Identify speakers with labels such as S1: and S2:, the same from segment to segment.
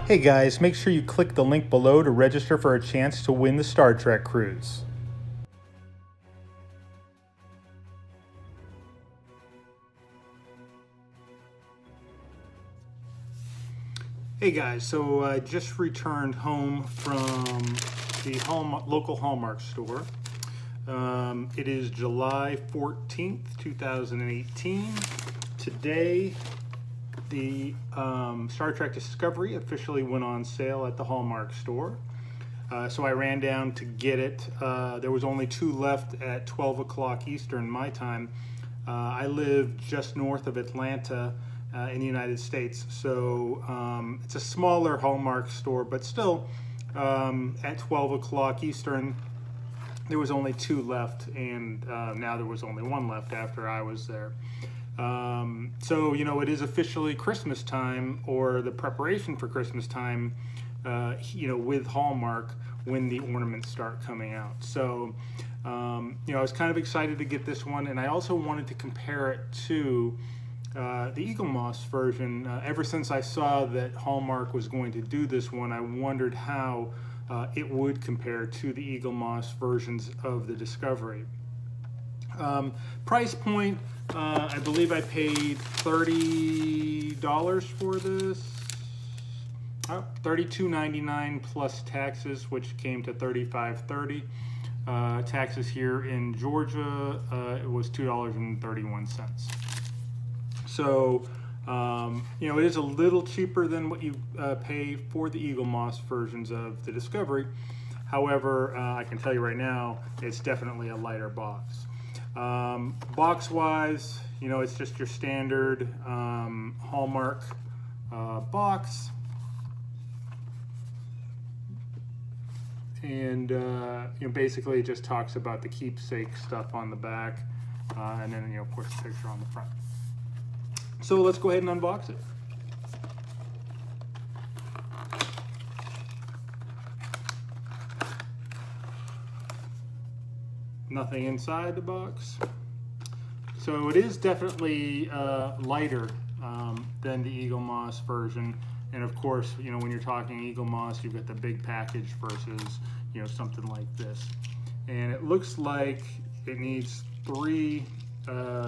S1: Hey guys, make sure you click the link below to register for a chance to win the Star Trek cruise. Hey guys, so I just returned home from the local Hallmark store. It is July 14th, 2018. Today, the Star Trek Discovery officially went on sale at the Hallmark store. So I ran down to get it. There was only 2 left at 12 o'clock Eastern my time. I live just north of Atlanta in the United States. So it's a smaller Hallmark store, but still at 12 o'clock Eastern, there was only 2 left, and now there was only 1 left after I was there. So, you know, it is officially Christmas time, or the preparation for Christmas time, you know, with Hallmark when the ornaments start coming out. So, you know, I was kind of excited to get this one, and I also wanted to compare it to the Eaglemoss version. Ever since I saw that Hallmark was going to do this one, I wondered how it would compare to the Eaglemoss versions of the Discovery. Price point, I believe I paid $30 for this. $32.99 plus taxes, which came to $35.30. Taxes here in Georgia, it was $2.31. So, you know, it is a little cheaper than what you pay for the Eaglemoss versions of the Discovery. However, I can tell you right now, it's definitely a lighter box. Box-wise, you know, it's just your standard Hallmark box. And, you know, basically it just talks about the Keepsake stuff on the back. And then, you know, of course, the picture on the front. So let's go ahead and unbox it. Nothing inside the box. So it is definitely lighter than the Eaglemoss version. And of course, you know, when you're talking Eaglemoss, you've got the big package versus, you know, something like this. And it looks like it needs 3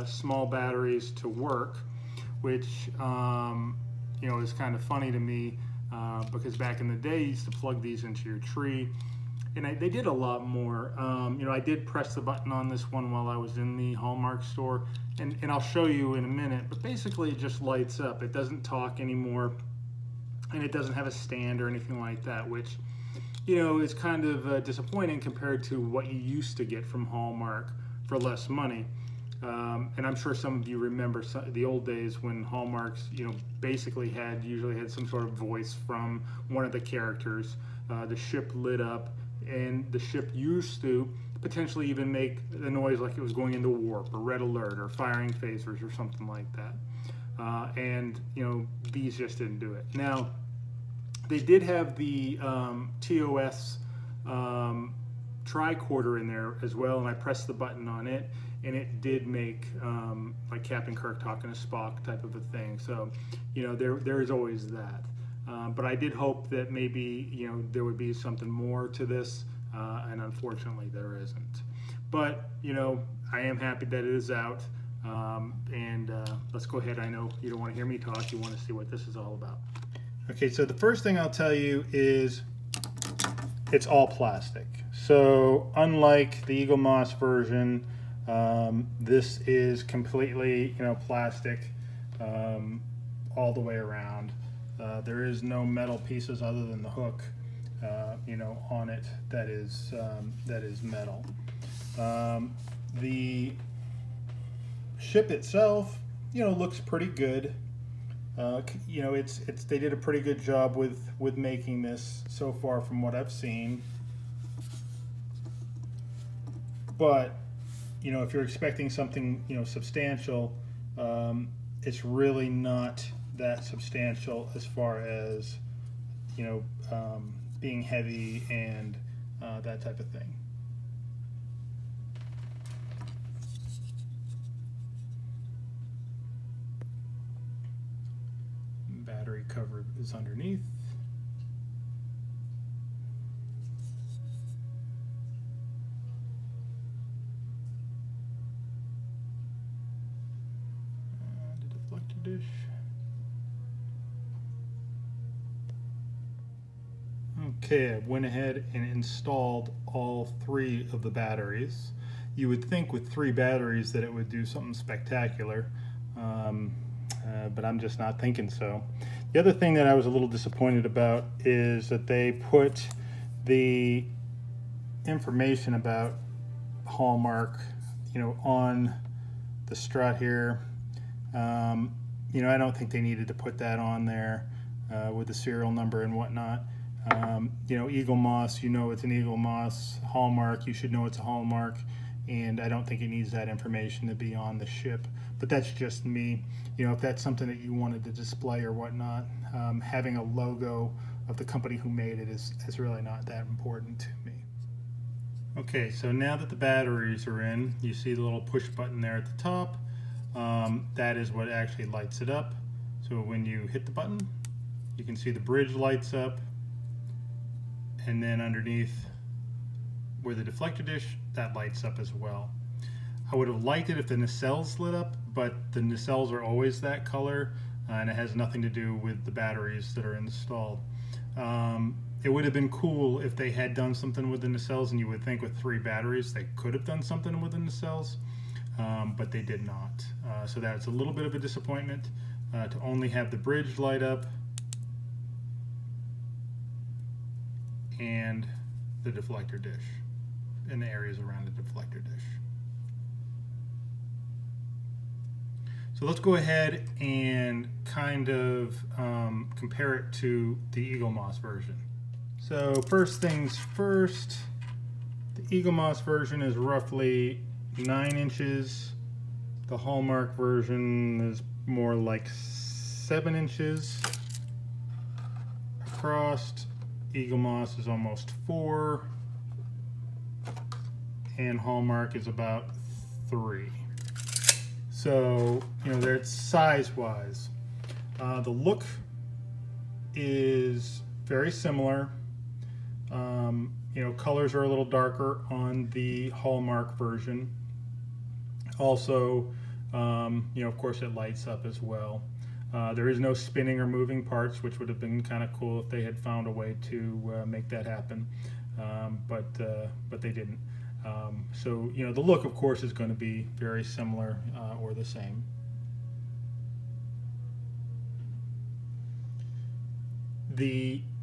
S1: small batteries to work, which, you know, is kind of funny to me because back in the day, you used to plug these into your tree. And they did a lot more. You know, I did press the button on this one while I was in the Hallmark store, and I'll show you in a minute, but basically it just lights up. It doesn't talk anymore, and it doesn't have a stand or anything like that, which, you know, is kind of disappointing compared to what you used to get from Hallmark for less money. And I'm sure some of you remember the old days when Hallmarks, you know, basically usually had some sort of voice from one of the characters. The ship lit up, and the ship used to potentially even make the noise like it was going into warp or red alert or firing phasers or something like that. And, you know, these just didn't do it. Now, they did have the TOS tricorder in there as well, and I pressed the button on it, and it did make like Captain Kirk talking to Spock type of a thing. So, you know, there is always that. But I did hope that maybe, you know, there would be something more to this, and unfortunately there isn't. But, you know, I am happy that it is out, and let's go ahead. I know you don't want to hear me talk, you want to see what this is all about. Okay, so the first thing I'll tell you is it's all plastic. So unlike the Eaglemoss version, this is completely, you know, plastic all the way around. There is no metal pieces other than the hook, you know, on it that is metal. The ship itself, you know, looks pretty good. You know, they did a pretty good job with making this so far from what I've seen. But, you know, if you're expecting something, you know, substantial, it's really not that substantial as far as, you know, being heavy and that type of thing. Battery cover is underneath. dish. Okay, I went ahead and installed all 3 of the batteries. You would think with 3 batteries that it would do something spectacular, but I'm just not thinking so. The other thing that I was a little disappointed about is that they put the information about Hallmark, on the strut here. I don't think they needed to put that on there with the serial number and whatnot. Eaglemoss, it's an Eaglemoss. Hallmark, you should know it's a Hallmark, and I don't think it needs that information to be on the ship. But that's just me. If that's something that you wanted to display or whatnot, having a logo of the company who made it is really not that important to me. Okay, so now that the batteries are in, you see the little push button there at the top. That is what actually lights it up. So when you hit the button, you can see the bridge lights up, and then underneath where the deflector dish, that lights up as well. I would have liked it if the nacelles lit up, but the nacelles are always that color, and it has nothing to do with the batteries that are installed. It would have been cool if they had done something with the nacelles, and you would think with 3 batteries they could have done something with the nacelles, but they did not. So that's a little bit of a disappointment to only have the bridge light up and the deflector dish and the areas around the deflector dish. So let's go ahead and kind of compare it to the Eaglemoss version. So first things first, the Eaglemoss version is roughly 9 inches. The Hallmark version is more like 7 inches across. Eaglemoss is almost 4, and Hallmark is about 3. So, they're size-wise. The look is very similar. Colors are a little darker on the Hallmark version. Also, of course, it lights up as well. There is no spinning or moving parts, which would have been kind of cool if they had found a way to make that happen, but they didn't. So the look, of course, is going to be very similar or the same.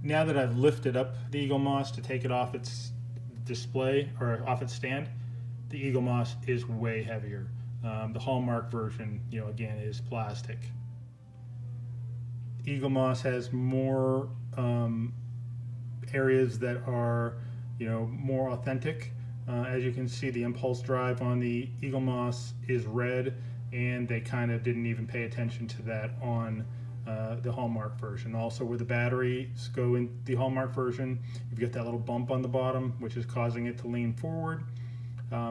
S1: Now that I've lifted up the Eaglemoss to take it off its display or off its stand, the Eaglemoss is way heavier. The Hallmark version, again, is plastic. Eaglemoss has more areas that are, more authentic. As you can see, the impulse drive on the Eaglemoss is red, and they kind of didn't even pay attention to that on the Hallmark version. Also, where the batteries go in the Hallmark version, you've got that little bump on the bottom, which is causing it to lean forward.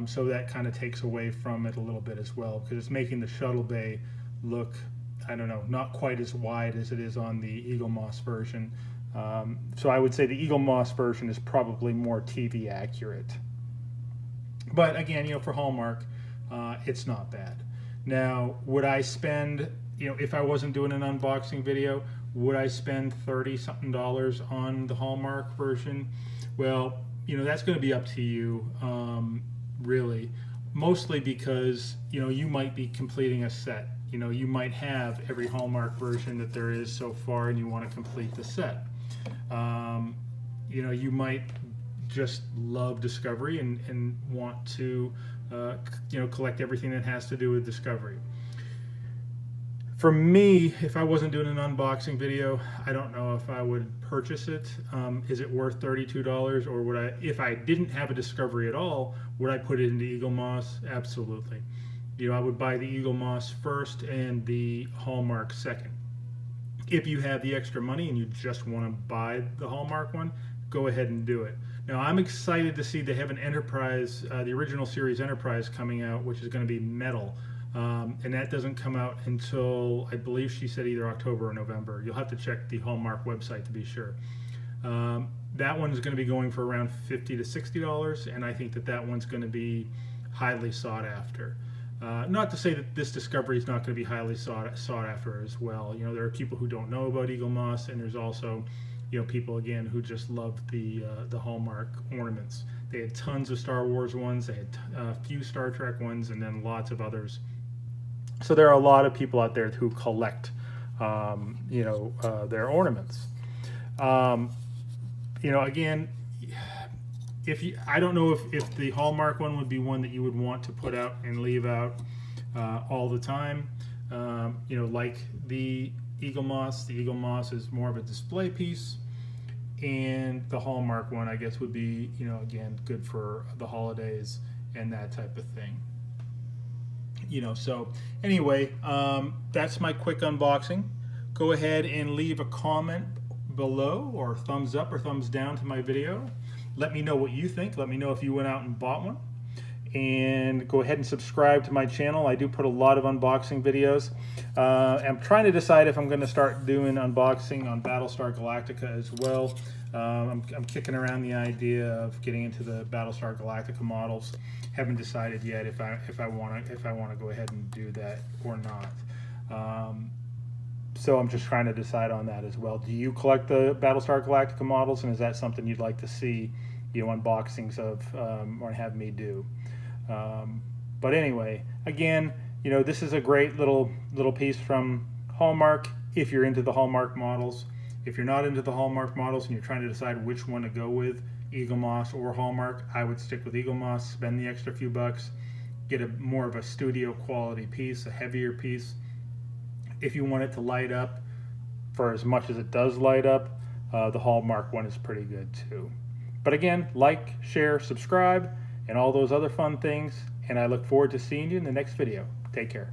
S1: So that kind of takes away from it a little bit as well, because it's making the shuttle bay look, I don't know, not quite as wide as it is on the Eaglemoss version. So I would say the Eaglemoss version is probably more TV accurate. But again, for Hallmark, it's not bad. Now, would I spend, if I wasn't doing an unboxing video, would I spend $30-something on the Hallmark version? Well, that's going to be up to you, really. Mostly because, you might be completing a set. You might have every Hallmark version that there is so far, and you want to complete the set. You might just love Discovery and want to, collect everything that has to do with Discovery. For me, if I wasn't doing an unboxing video, I don't know if I would purchase it. Is it worth $32, or would I, if I didn't have a Discovery at all, would I put it into Eaglemoss? Absolutely. I would buy the Eaglemoss first and the Hallmark second. If you have the extra money and you just want to buy the Hallmark one, go ahead and do it. Now, I'm excited to see they have an Enterprise, the original series Enterprise coming out, which is going to be metal. And that doesn't come out until, I believe she said, either October or November. You'll have to check the Hallmark website to be sure. That one's going to be going for around $50 to $60, and I think that one's going to be highly sought after. Not to say that this discovery is not going to be highly sought after as well. You know, there are people who don't know about Eaglemoss, and there's also, you know, people again who just love the Hallmark ornaments. They had tons of Star Wars ones, they had a few Star Trek ones, and then lots of others. So there are a lot of people out there who collect, you know, their ornaments. You know, again, I don't know if the Hallmark one would be one that you would want to put out and leave out all the time. You know, like the Eaglemoss is more of a display piece, and the Hallmark one, I guess, would be, you know, again, good for the holidays and that type of thing. You know, so anyway, that's my quick unboxing. Go ahead and leave a comment below, or thumbs up or thumbs down to my video. Let me know what you think. Let me know if you went out and bought one. And go ahead and subscribe to my channel. I do put a lot of unboxing videos. I'm trying to decide if I'm going to start doing unboxing on Battlestar Galactica as well. I'm kicking around the idea of getting into the Battlestar Galactica models. Haven't decided yet if I want to go ahead and do that or not. So I'm just trying to decide on that as well. Do you collect the Battlestar Galactica models, and is that something you'd like to see, you know, unboxings of, or have me do? But anyway, again, you know, this is a great little piece from Hallmark if you're into the Hallmark models. If you're not into the Hallmark models and you're trying to decide which one to go with, Eaglemoss or Hallmark, I would stick with Eaglemoss, spend the extra few bucks, get a more of a studio quality piece, a heavier piece. If you want it to light up for as much as it does light up, the Hallmark one is pretty good too. But again, like, share, subscribe, and all those other fun things, and I look forward to seeing you in the next video. Take care.